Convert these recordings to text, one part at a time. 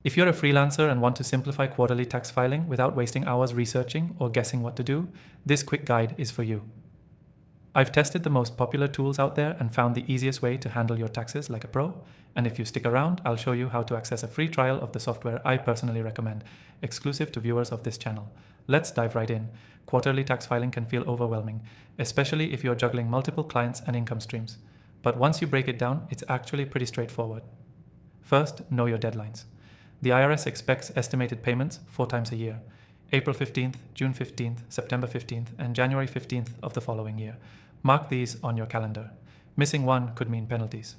If you're a freelancer and want to simplify quarterly tax filing without wasting hours researching or guessing what to do, this quick guide is for you. I've tested the most popular tools out there and found the easiest way to handle your taxes like a pro. And if you stick around, I'll show you how to access a free trial of the software I personally recommend, exclusive to viewers of this channel. Let's dive right in. Quarterly tax filing can feel overwhelming, especially if you're juggling multiple clients and income streams. But once you break it down, it's actually pretty straightforward. First, know your deadlines. The IRS expects estimated payments 4 times a year: April 15th, June 15th, September 15th, and January 15th of the following year. Mark these on your calendar. Missing one could mean penalties.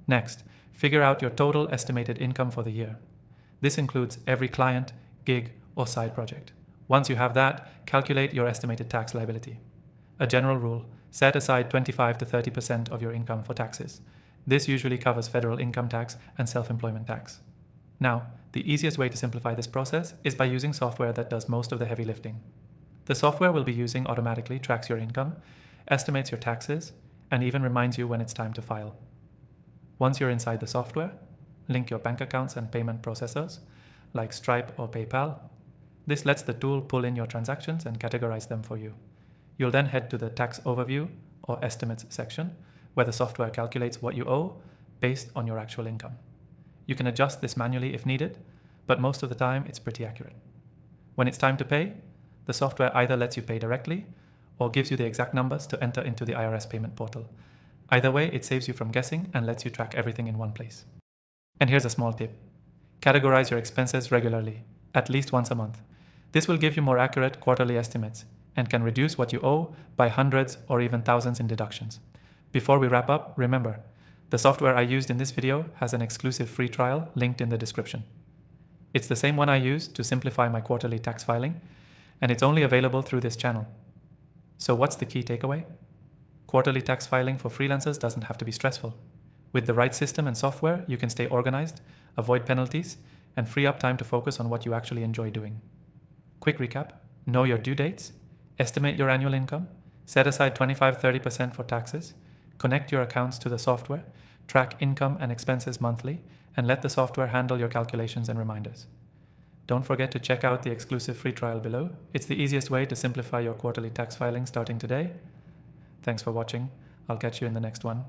Next, figure out your total estimated income for the year. This includes every client, gig, or side project. Once you have that, calculate your estimated tax liability. A general rule: set aside 25 to 30% of your income for taxes. This usually covers federal income tax and self-employment tax. Now, the easiest way to simplify this process is by using software that does most of the heavy lifting. The software we'll be using automatically tracks your income, estimates your taxes, and even reminds you when it's time to file. Once you're inside the software, link your bank accounts and payment processors, like Stripe or PayPal. This lets the tool pull in your transactions and categorize them for you. You'll then head to the Tax Overview or Estimates section, where the software calculates what you owe based on your actual income. You can adjust this manually if needed, but most of the time it's pretty accurate. When it's time to pay, the software either lets you pay directly or gives you the exact numbers to enter into the IRS payment portal. Either way, it saves you from guessing and lets you track everything in one place. And here's a small tip: categorize your expenses regularly, at least once a month. This will give you more accurate quarterly estimates and can reduce what you owe by hundreds or even thousands in deductions. Before we wrap up, remember, the software I used in this video has an exclusive free trial linked in the description. It's the same one I used to simplify my quarterly tax filing, and it's only available through this channel. So what's the key takeaway? Quarterly tax filing for freelancers doesn't have to be stressful. With the right system and software, you can stay organized, avoid penalties, and free up time to focus on what you actually enjoy doing. Quick recap: know your due dates, estimate your annual income, set aside 25-30% for taxes, connect your accounts to the software, track income and expenses monthly, and let the software handle your calculations and reminders. Don't forget to check out the exclusive free trial below. It's the easiest way to simplify your quarterly tax filing starting today. Thanks for watching. I'll catch you in the next one.